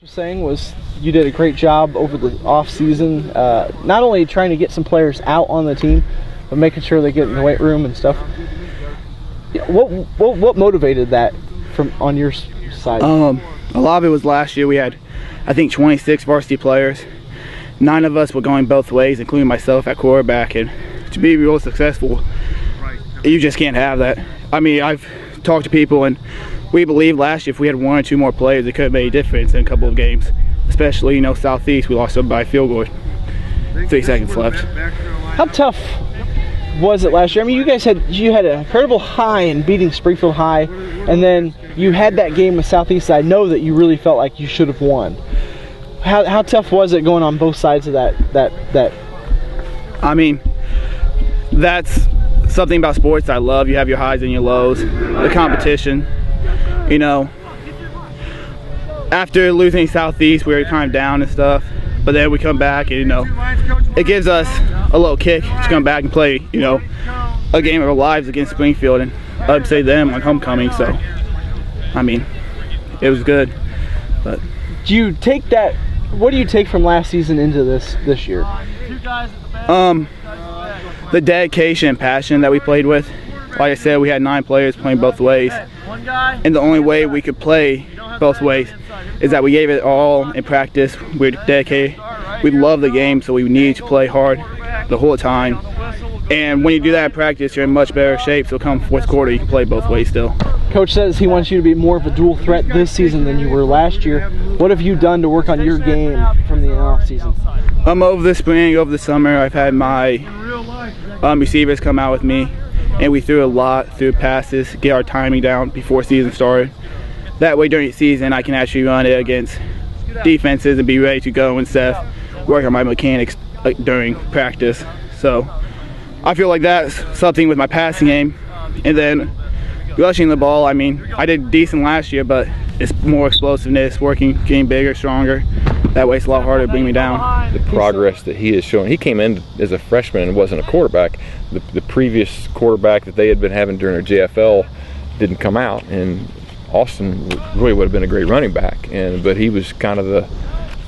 Saying was you did a great job over the off season, not only trying to get some players out on the team, but making sure they get in the weight room and stuff. What motivated that from on your side? A lot of it was last year. We had, I think, 26 varsity players. 9 of us were going both ways, including myself at quarterback. And to be real successful, you just can't have that. I mean, I've talked to people, and we believe last year if we had 1 or 2 more players, it could have made a difference in a couple of games. Especially, Southeast, we lost by a field goal. 3 seconds left. How tough was it last year? I mean, you guys had an incredible high in beating Springfield High, and then you had that game with Southeast. I know that you really felt like you should have won. How tough was it going on both sides of that? I mean, that's something about sports I love. You have your highs and your lows. The competition. After losing Southeast, we were kind of down and stuff, but then we come back and it gives us a little kick to come back and play a game of our lives against Springfield and upset them on homecoming. So I mean, it was good. But do you take that? What do you take from last season into this year? The dedication and passion that we played with. Like I said, we had 9 players playing both ways, and the only way we could play both ways is that we gave it all in practice. We were dedicated. We love the game, so we needed to play hard the whole time. And when you do that in practice, you're in much better shape, so come fourth quarter, you can play both ways still. Coach says he wants you to be more of a dual threat this season than you were last year. What have you done to work on your game from the off season? Over the spring, over the summer, I've had my receivers come out with me, and we threw a lot through passes, get our timing down before season started. That way during the season I can actually run it against defenses and be ready to go instead of work on my mechanics during practice. So I feel like that's something with my passing game. And then rushing the ball, I mean, I did decent last year, but it's more explosiveness, working, getting bigger, stronger. That way it's a lot harder to bring me down. The progress that he has shown. He came in as a freshman and wasn't a quarterback. The previous quarterback that they had been having during their JFL didn't come out, and Austin really would have been a great running back. But he was kind of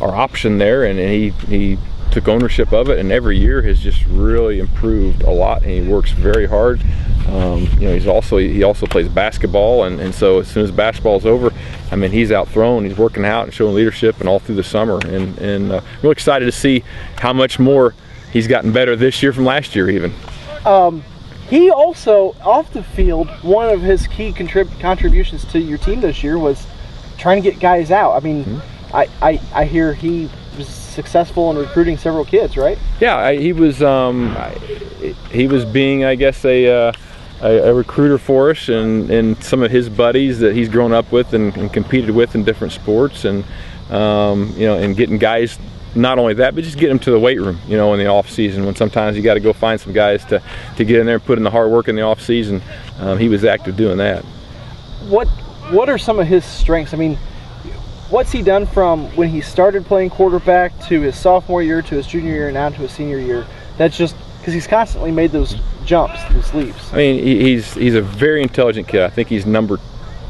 our option there, and he took ownership of it, and every year has just really improved a lot, and he works very hard. He also plays basketball, and so as soon as basketball's over, I mean, he's out throwing, he's working out and showing leadership and all through the summer, and real excited to see how much more he's gotten better this year from last year even. He also, off the field, one of his key contributions to your team this year was trying to get guys out. I mean, I hear he was successful in recruiting several kids, right? Yeah, he was being, I guess, a recruiter for us, and some of his buddies that he's grown up with and competed with in different sports, and and getting guys. Not only that, but just get them to the weight room, in the off season, when sometimes you got to go find some guys to get in there and put in the hard work in the off season. He was active doing that. What are some of his strengths? I mean, what's he done from when he started playing quarterback to his sophomore year to his junior year and now to his senior year? That's just because he's constantly made those jumps, those leaps. I mean, he's a very intelligent kid. I think he's number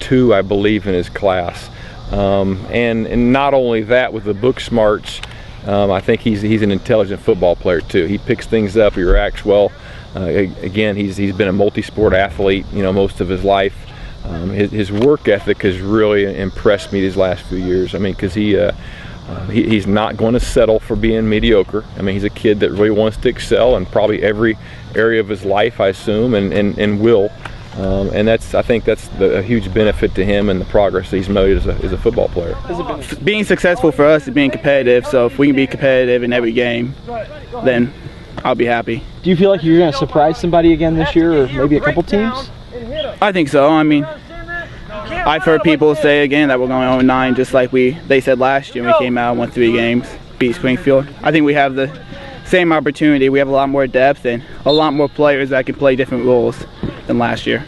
2, I believe, in his class. And not only that, with the book smarts, I think he's an intelligent football player too. He picks things up, he reacts well. Again, he's been a multi-sport athlete, most of his life. His work ethic has really impressed me these last few years. I mean, because he's not going to settle for being mediocre. I mean, he's a kid that really wants to excel in probably every area of his life, I assume, and will. And I think that's a huge benefit to him and the progress that he's made as a football player. Being successful for us is being competitive, so if we can be competitive in every game, then I'll be happy. Do you feel like you're going to surprise somebody again this year, or maybe a couple teams? I think so. I mean, I've heard people say again that we're going 0-9, just like they said last year when we came out and won 3 games, beat Springfield. I think we have the same opportunity. We have a lot more depth and a lot more players that can play different roles than last year.